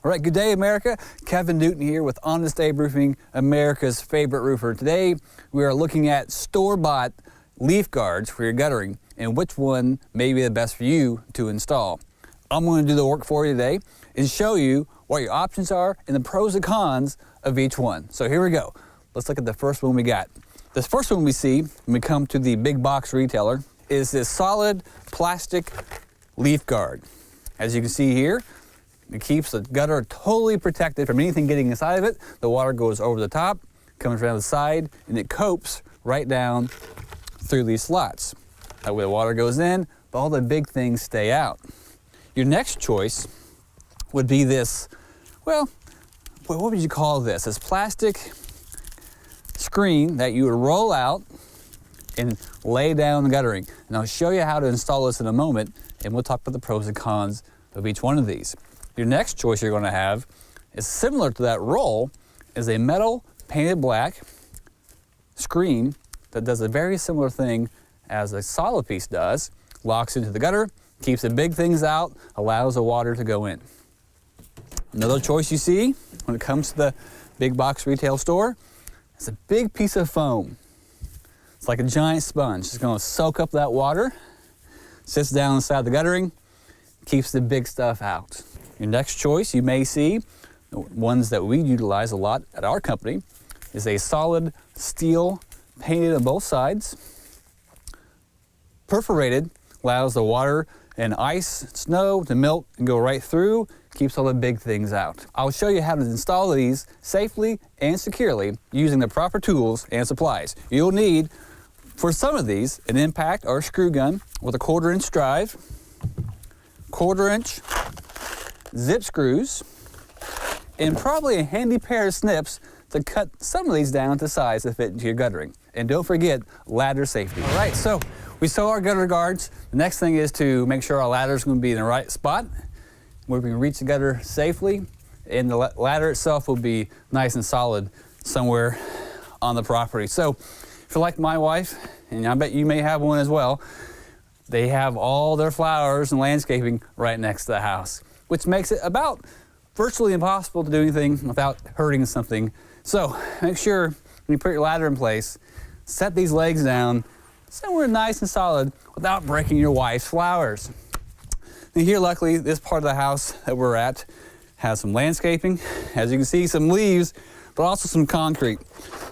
All right, good day, America. Kevin Newton here with Honest Abe Roofing, America's favorite roofer. Today, we are looking at store-bought leaf guards for your guttering and which one may be the best for you to install. I'm going to do the work for you today and show you what your options are and the pros and cons of each one. So here we go. Let's look at the first one we got. This first one we see when we come to the big box retailer is this solid plastic leaf guard. As you can see here, it keeps the gutter totally protected from anything getting inside of it. The water goes over the top, comes around the side, and it copes right down through these slots. That way the water goes in, but all the big things stay out. Your next choice would be this, well, what would you call this? This plastic screen that you would roll out and lay down the guttering. And I'll show you how to install this in a moment, and we'll talk about the pros and cons of each one of these. Your next choice you're going to have is similar to that roll, is a metal painted black screen that does a very similar thing as a solid piece does. Locks into the gutter, keeps the big things out, allows the water to go in. Another choice you see when it comes to the big box retail store is a big piece of foam. It's like a giant sponge. It's going to soak up that water, sits down inside the guttering, keeps the big stuff out. Your next choice you may see, the ones that we utilize a lot at our company, is a solid steel painted on both sides, perforated, allows the water and ice, snow to melt and go right through, keeps all the big things out. I'll show you how to install these safely and securely using the proper tools and supplies. You'll need, for some of these, an impact or a screw gun with a 1/4 inch drive, 1/4 inch zip screws, and probably a handy pair of snips to cut some of these down to size to fit into your guttering. And don't forget ladder safety. All right, so we saw our gutter guards. The next thing is to make sure our ladder is going to be in the right spot where we can reach the gutter safely, and the ladder itself will be nice and solid somewhere on the property. So if you're like my wife, and I bet you may have one as well, they have all their flowers and landscaping right next to the house, which makes it about virtually impossible to do anything without hurting something. So make sure when you put your ladder in place, set these legs down somewhere nice and solid without breaking your wife's flowers. And here, luckily, this part of the house that we're at has some landscaping. As you can see, some leaves, but also some concrete.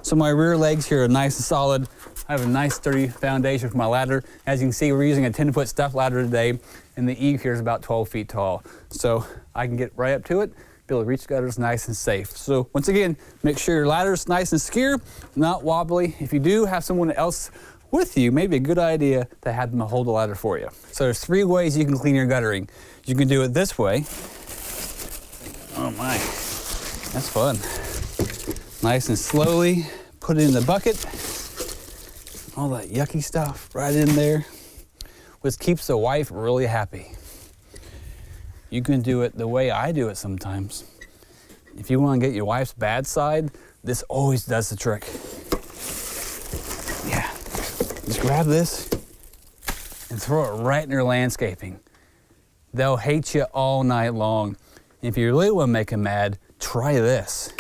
So my rear legs here are nice and solid. I have a nice sturdy foundation for my ladder. As you can see, we're using a 10-foot step ladder today, and the eave here is about 12 feet tall. So I can get right up to it, be able to reach the gutters nice and safe. So once again, make sure your ladder is nice and secure, not wobbly. If you do have someone else with you, maybe a good idea to have them hold the ladder for you. So there's 3 ways you can clean your guttering. You can do it this way. Oh my, that's fun. Nice and slowly, put it in the bucket. All that yucky stuff right in there, which keeps the wife really happy. You can do it the way I do it sometimes. If you want to get your wife's bad side, this always does the trick. Yeah, just grab this and throw it right in their landscaping. They'll hate you all night long. If you really want to make them mad, try this.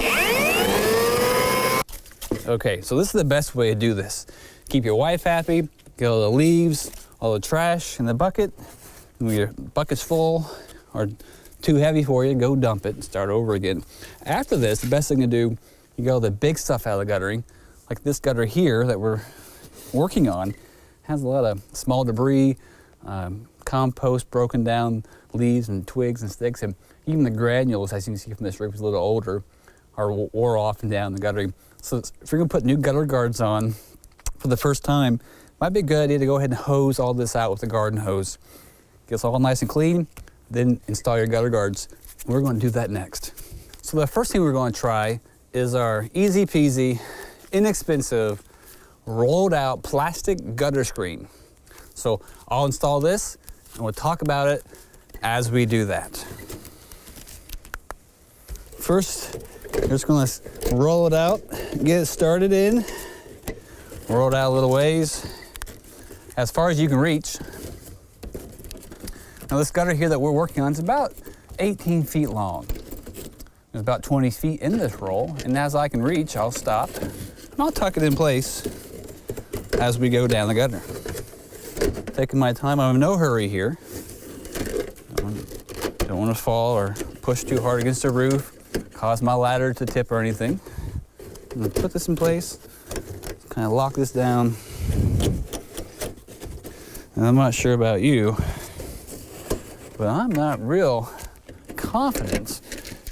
Okay, so this is the best way to do this. Keep your wife happy, get all the leaves, all the trash in the bucket. When your bucket's full or too heavy for you, go dump it and start over again. After this, the best thing to do, you get all the big stuff out of the guttering. Like this gutter here that we're working on has a lot of small debris, compost, broken down leaves and twigs and sticks, and even the granules, as you can see from this roof, is a little older, are wore off and down the guttering. So if you're gonna put new gutter guards on for the first time, it might be a good idea to go ahead and hose all this out with a garden hose. Gets all nice and clean, then install your gutter guards. We're going to do that next. So the first thing we're going to try is our easy peasy, inexpensive, rolled out plastic gutter screen. So I'll install this and we'll talk about it as we do that. First, we're just going to roll it out, get it started in, roll it out a little ways, as far as you can reach. Now this gutter here that we're working on is about 18 feet long. There's about 20 feet in this roll, and as I can reach, I'll stop and I'll tuck it in place as we go down the gutter. Taking my time, I'm in no hurry here. Don't want to fall or push too hard against the roof, cause my ladder to tip or anything. I'm gonna put this in place, kind of lock this down. And I'm not sure about you, but I'm not real confident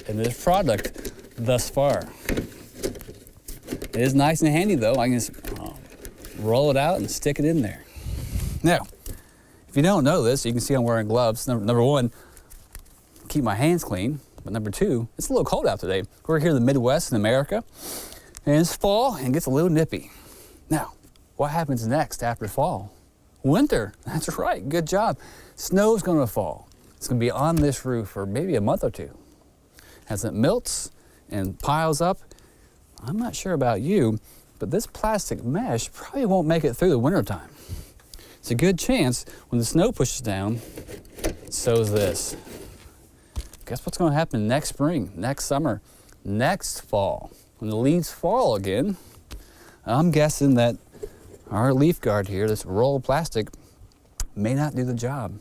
in this product thus far. It is nice and handy though. I can just roll it out and stick it in there. Now, if you don't know this, you can see I'm wearing gloves. Number one, keep my hands clean. But number two, it's a little cold out today. We're here in the Midwest in America, and it's fall and it gets a little nippy. Now, what happens next after fall? Winter. That's right, good job. Snow's gonna fall. It's gonna be on this roof for maybe a month or two. As it melts and piles up, I'm not sure about you, but this plastic mesh probably won't make it through the winter time. It's a good chance when the snow pushes down, so's this. Guess what's going to happen next spring, next summer, next fall? When the leaves fall again, I'm guessing that our leaf guard here, this roll of plastic, may not do the job.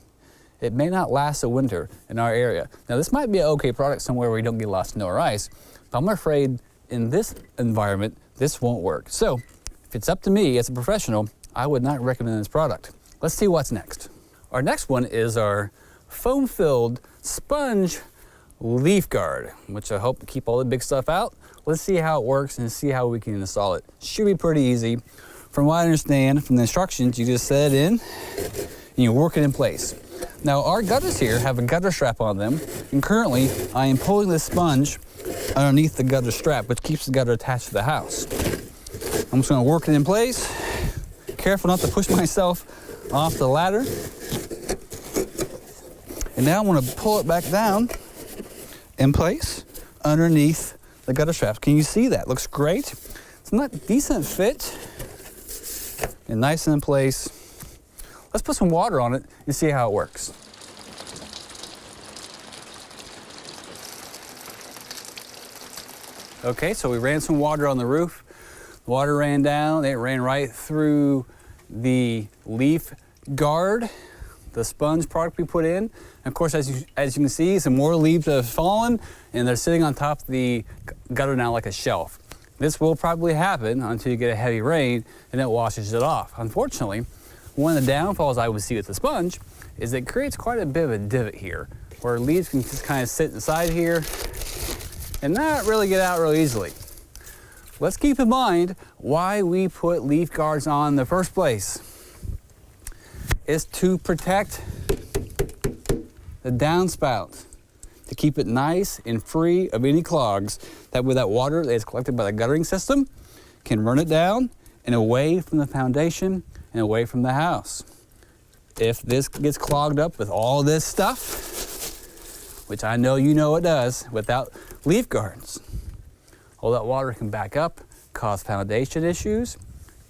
It may not last a winter in our area. Now this might be an okay product somewhere where you don't get a lot of snow or ice, but I'm afraid in this environment, this won't work. So if it's up to me as a professional, I would not recommend this product. Let's see what's next. Our next one is our foam-filled sponge leaf guard, which I hope to keep all the big stuff out. Let's see how it works and see how we can install it. Should be pretty easy. From what I understand from the instructions, you just set it in and you work it in place. Now our gutters here have a gutter strap on them, and currently I am pulling this sponge underneath the gutter strap, which keeps the gutter attached to the house. I'm just going to work it in place. Careful not to push myself off the ladder. And now I'm going to pull it back down in place underneath the gutter straps. Can you see that? Looks great. It's a decent fit and nice and in place. Let's put some water on it and see how it works. Okay, so we ran some water on the roof. The water ran down, it ran right through the leaf guard, the sponge product we put in. And of course, as you can see, some more leaves have fallen and they're sitting on top of the gutter now like a shelf. This will probably happen until you get a heavy rain and it washes it off. Unfortunately, one of the downfalls I would see with the sponge is it creates quite a bit of a divot here where leaves can just kind of sit inside here and not really get out real easily. Let's keep in mind why we put leaf guards on in the first place. It's to protect the downspout, to keep it nice and free of any clogs. That way that water that is collected by the guttering system can run it down and away from the foundation and away from the house. If this gets clogged up with all this stuff, which I know you know it does, without leaf guards, all that water can back up, cause foundation issues.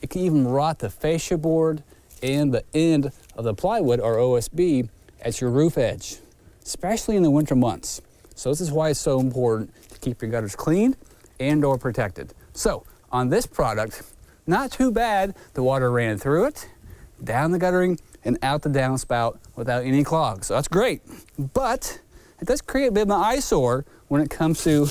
It can even rot the fascia board and the end of the plywood or OSB at your roof edge, especially in the winter months. So this is why it's so important to keep your gutters clean and or protected. So on this product, not too bad. The water ran through it, down the guttering and out the downspout without any clogs. So that's great, but it does create a bit of an eyesore when it comes to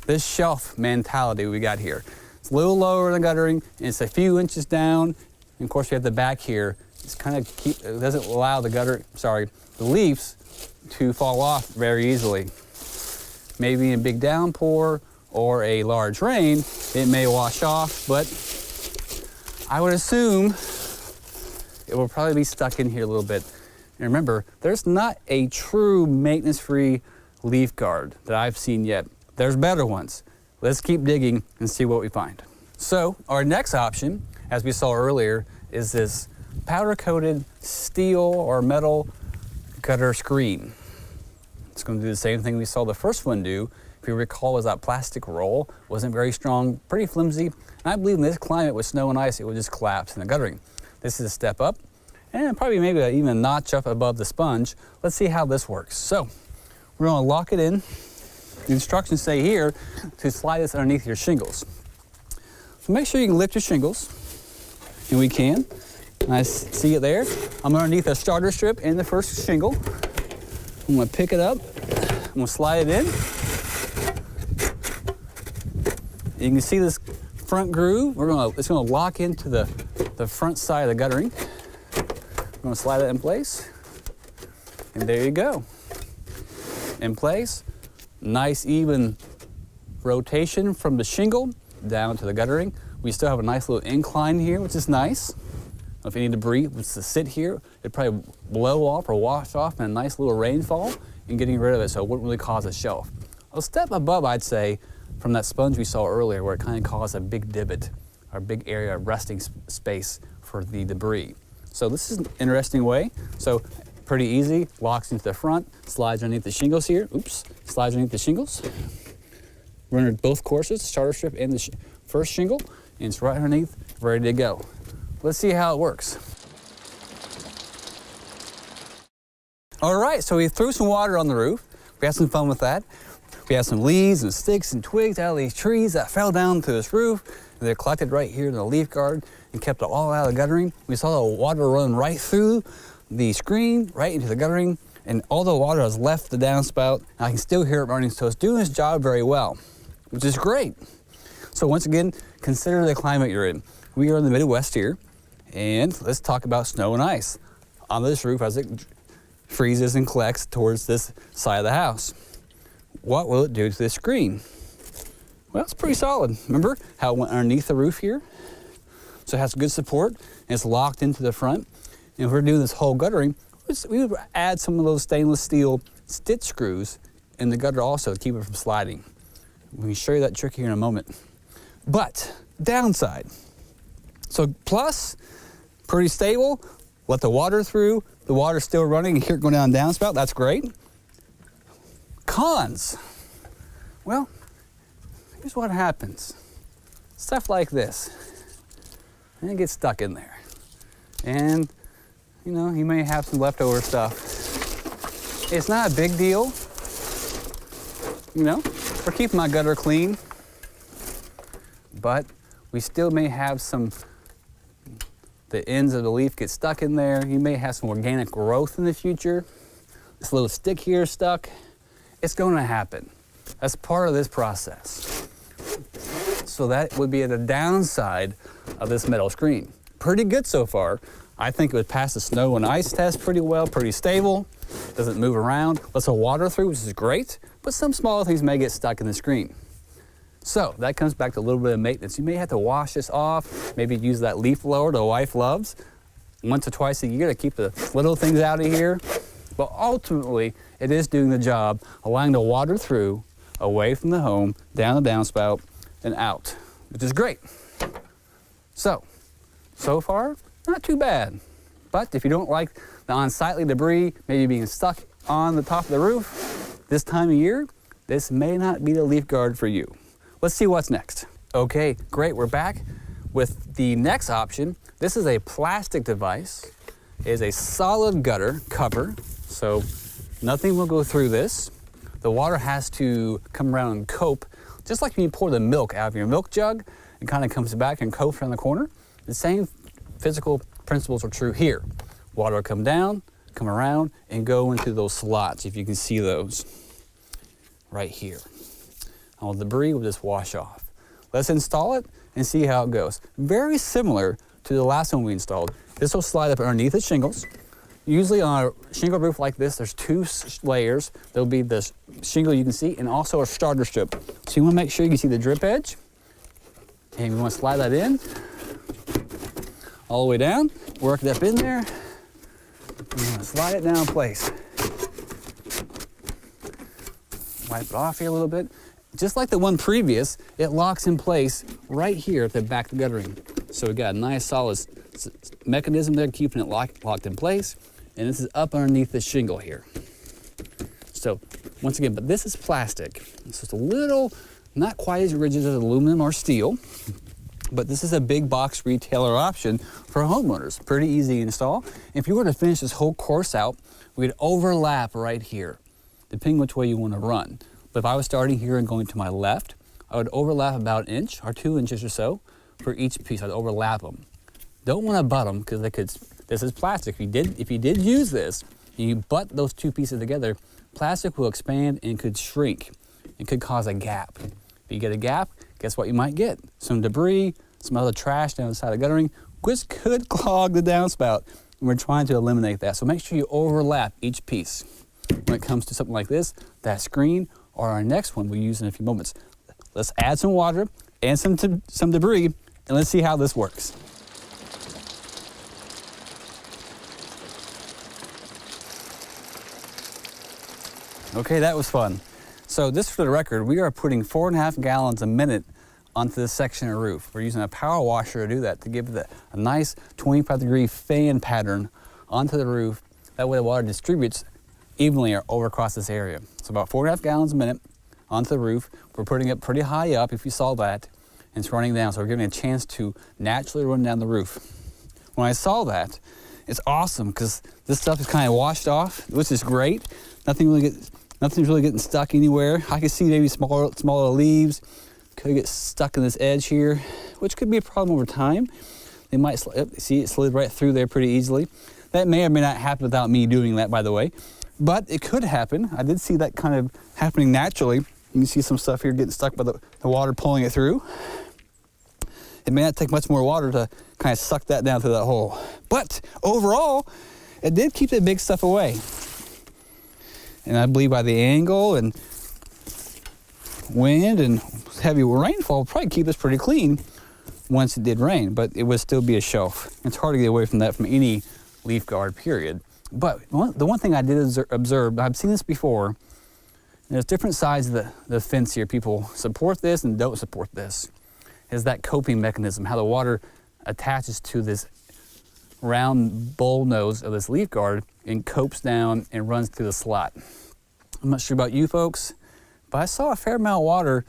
this shelf mentality we got here. It's a little lower than the guttering, and it's a few inches down. And of course, we have the back here. It's kind of it doesn't allow the leaves to fall off very easily. Maybe in a big downpour or a large rain, it may wash off, but I would assume it will probably be stuck in here a little bit. And remember, there's not a true maintenance-free leaf guard that I've seen yet. There's better ones. Let's keep digging and see what we find. So our next option, as we saw earlier, is this powder-coated steel or metal gutter screen. It's going to do the same thing we saw the first one do. If you recall, was that plastic roll, wasn't very strong, pretty flimsy. And I believe in this climate with snow and ice, it would just collapse in the guttering. This is a step up, and probably maybe even a notch up above the sponge. Let's see how this works. So We're gonna lock it in. The instructions say here to slide this underneath your shingles. So make sure you can lift your shingles, and we can. I see it there. I'm underneath a starter strip in the first shingle. I'm gonna pick it up. I'm gonna slide it in. You can see this front groove. It's gonna lock into the front side of the guttering. I'm gonna slide it in place. And there you go. In place. Nice even rotation from the shingle down to the guttering. We still have a nice little incline here, which is nice. If any debris was to sit here, it'd probably blow off or wash off in a nice little rainfall and getting rid of it, so it wouldn't really cause a shelf. A step above, I'd say, from that sponge we saw earlier where it kind of caused a big divot or big area of resting space for the debris. So this is an interesting way. So pretty easy, locks into the front, slides underneath the shingles here. Oops, slides underneath the shingles. We're under both courses, starter strip and the first shingle, and it's right underneath, ready to go. Let's see how it works. All right, so we threw some water on the roof. We had some fun with that. We had some leaves and sticks and twigs out of these trees that fell down to this roof. They're collected right here in the leaf guard and kept it all out of the guttering. We saw the water run right through the screen, right into the guttering, and all the water has left the downspout, and I can still hear it running, so it's doing its job very well, which is great. So once again, consider the climate you're in. We are in the Midwest here, and let's talk about snow and ice on this roof as it freezes and collects towards this side of the house. What will it do to this screen? Well, it's pretty solid. Remember how it went underneath the roof here? So it has good support, and it's locked into the front. And if we're doing this whole guttering, we would add some of those stainless steel stitch screws in the gutter also to keep it from sliding. We can show you that trick here in a moment. But downside. So plus, pretty stable, let the water through, the water's still running, and hear it going down downspout, that's great. Cons. Well, here's what happens. Stuff like this, and it gets stuck in there. And you know, you may have some leftover stuff. It's not a big deal. You know, we're keeping my gutter clean, but we still may have the ends of the leaf get stuck in there. You may have some organic growth in the future. This little stick here is stuck. It's going to happen. That's part of this process. So that would be at the downside of this metal screen. Pretty good so far. I think it would pass the snow and ice test pretty well, pretty stable. Doesn't move around. Lets the water through, which is great, but some small things may get stuck in the screen. So that comes back to a little bit of maintenance. You may have to wash this off, maybe use that leaf blower the wife loves once or twice a year to keep the little things out of here. But ultimately, it is doing the job, allowing the water through, away from the home, down the downspout, and out, which is great. So far, not too bad. But if you don't like the unsightly debris, maybe being stuck on the top of the roof this time of year, this may not be the leaf guard for you. Let's see what's next. Okay, great, we're back with the next option. This is a plastic device. It is a solid gutter cover, so nothing will go through this. The water has to come around and cope, just like when you pour the milk out of your milk jug, it kind of comes back and copes around the corner. The same physical principles are true here. Water will come down, come around, and go into those slots, if you can see those right here. All the debris will just wash off. Let's install it and see how it goes. Very similar to the last one we installed. This will slide up underneath the shingles. Usually on a shingle roof like this, there's two layers. There'll be the shingle you can see and also a starter strip. So you want to make sure you can see the drip edge. And we want to slide that in all the way down, work it up in there. You want to slide it down in place. Wipe it off here a little bit. Just like the one previous, it locks in place right here at the back of the guttering. So we got a nice solid mechanism there keeping it locked in place. And this is up underneath the shingle here. So once again, but this is plastic. It's just a little, not quite as rigid as aluminum or steel, but this is a big box retailer option for homeowners. Pretty easy to install. If you were to finish this whole course out, we'd overlap right here. depending which way you want to run. But if I was starting here and going to my left, I would overlap about 1 inch or 2 inches or so for each piece. I'd overlap them. Don't want to butt them because they could, this is plastic. If you did use this, and you butt those two pieces together, plastic will expand and could shrink. It could cause a gap. If you get a gap, guess what you might get? Some debris, some other trash down the side of the guttering, which could clog the downspout. And we're trying to eliminate that. So make sure you overlap each piece. When it comes to something like this, that screen, or our next one we'll use in a few moments. Let's add some water and some debris, and let's see how this works. Okay, that was fun. So just for the record, we are putting 4.5 gallons a minute onto this section of roof. We're using a power washer to do that, to give it a nice 25-degree fan pattern onto the roof. That way the water distributes evenly over across this area. So about 4.5 gallons a minute onto the roof. We're putting it pretty high up, if you saw that, and it's running down. So we're giving it a chance to naturally run down the roof. When I saw that, it's awesome because this stuff is kind of washed off, which is great. Nothing's really getting stuck anywhere. I can see maybe smaller leaves could get stuck in this edge here, which could be a problem over time. They might, see it slid right through there pretty easily. That may or may not happen without me doing that, by the way, but it could happen. I did see that kind of happening naturally. You can see some stuff here getting stuck by the water pulling it through. It may not take much more water to kind of suck that down through that hole. But overall, it did keep the big stuff away. And I believe by the angle and wind and heavy rainfall, probably keep this pretty clean once it did rain, but it would still be a shelf. It's hard to get away from that from any leaf guard, period. But the one thing I did observe, I've seen this before, there's different sides of the fence here. People support this and don't support this. Is that coping mechanism, how the water attaches to this round bowl nose of this leaf guard and copes down and runs through the slot. I'm not sure about you folks, but I saw a fair amount of water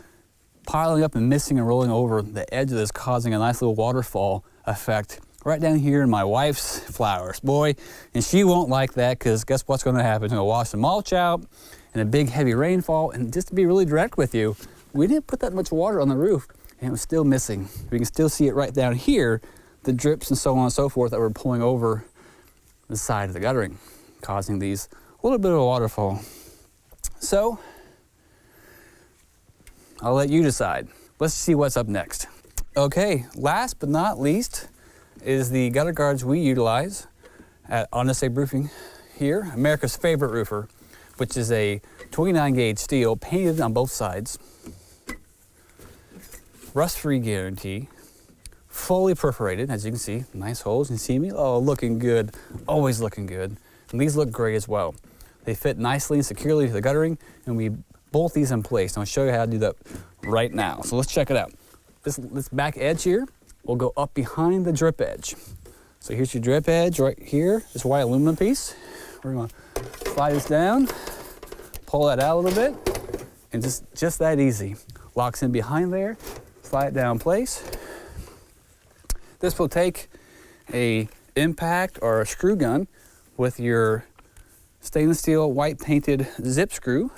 piling up and missing and rolling over the edge of this, causing a nice little waterfall effect right down here in my wife's flowers, boy. And she won't like that because guess what's going to happen? It's going to wash the mulch out and a big heavy rainfall. And just to be really direct with you, we didn't put that much water on the roof and it was still missing. We can still see it right down here, the drips and so on and so forth that were pulling over the side of the guttering, causing these little bit of a waterfall. So I'll let you decide. Let's see what's up next. Okay, last but not least is the gutter guards we utilize at Honest Abe Roofing here, America's favorite roofer, which is a 29 gauge steel painted on both sides, rust-free guarantee, fully perforated, as you can see, nice holes. You see me? Oh, looking good, always looking good. And these look great as well. They fit nicely and securely to the guttering, and we bolt these in place. And I'll show you how to do that right now. So let's check it out. This back edge here will go up behind the drip edge. So here's your drip edge right here, this white aluminum piece. We're gonna slide this down, pull that out a little bit, and just that easy. Locks in behind there, slide it down in place. This will take a impact or a screw gun with your stainless steel white painted zip screw,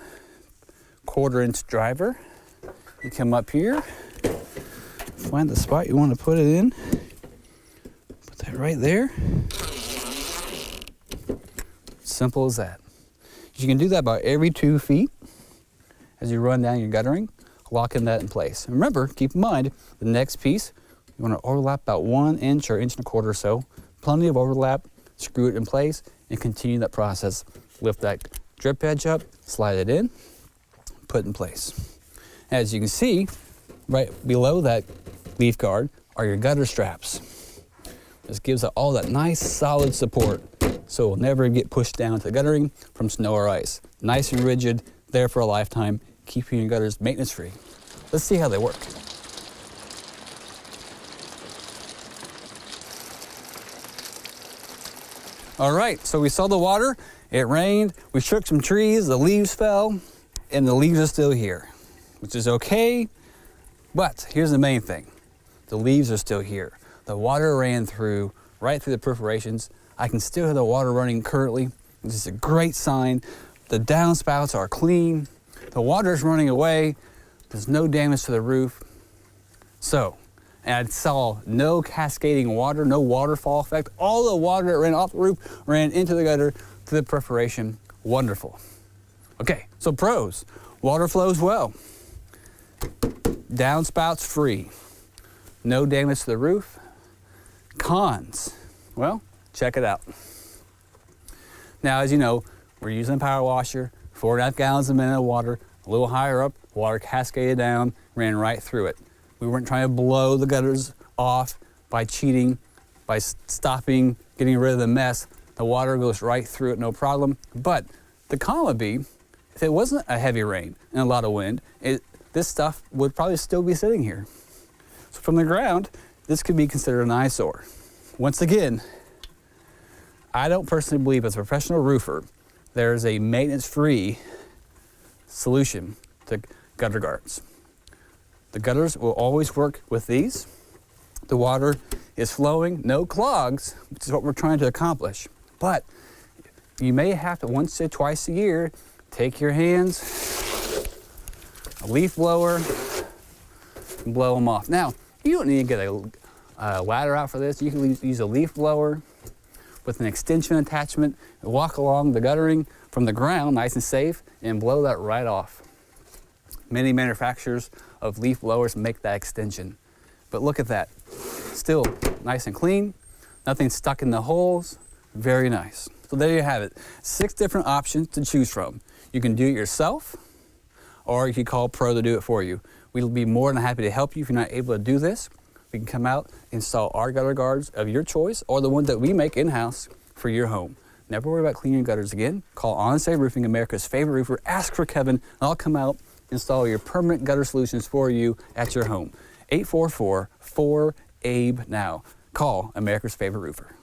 1/4 inch driver. You come up here, find the spot you want to put it in, put that right there. Simple as that. You can do that about every 2 feet as you run down your guttering, locking that in place. And remember, keep in mind, the next piece, you want to overlap about 1 inch or 1.25 inches or so. Plenty of overlap, screw it in place, and continue that process. Lift that drip edge up, slide it in, put in place. As you can see, right below that leaf guard are your gutter straps. This gives it all that nice solid support so it will never get pushed down to the guttering from snow or ice. Nice and rigid, there for a lifetime, keeping your gutters maintenance free. Let's see how they work. All right, so we saw the water, it rained, we shook some trees, the leaves fell, and the leaves are still here, which is okay, but here's the main thing. The leaves are still here. The water ran through, right through the perforations. I can still hear the water running currently, which is a great sign. The downspouts are clean. The water is running away. There's no damage to the roof. So, and I saw no cascading water, no waterfall effect. All the water that ran off the roof ran into the gutter to the perforation. Wonderful. Okay, so pros. Water flows well. Downspouts free. No damage to the roof. Cons. Well, check it out. Now, as you know, we're using a power washer, 4.5 gallons a minute of water, a little higher up, water cascaded down, ran right through it. We weren't trying to blow the gutters off by cheating, by stopping, getting rid of the mess. The water goes right through it, no problem. But the con would be, if it wasn't a heavy rain and a lot of wind, this stuff would probably still be sitting here. So from the ground, this could be considered an eyesore. Once again, I don't personally believe as a professional roofer, there's a maintenance-free solution to gutter guards. The gutters will always work with these. The water is flowing, no clogs, which is what we're trying to accomplish. But you may have to once or twice a year, take your hands, a leaf blower, and blow them off. Now, you don't need to get a ladder out for this. You can use a leaf blower with an extension attachment and walk along the guttering from the ground nice and safe and blow that right off. Many manufacturers of leaf blowers make that extension. But look at that. Still nice and clean, nothing stuck in the holes, very nice. So there you have it, 6 different options to choose from. You can do it yourself, or you can call a pro to do it for you. We'll be more than happy to help you if you're not able to do this. We can come out, install our gutter guards of your choice, or the ones that we make in-house for your home. Never worry about cleaning your gutters again. Call Honest Roofing, America's favorite roofer. Ask for Kevin, and I'll come out, install your permanent gutter solutions for you at your home. 844-4ABE now. Call America's favorite roofer.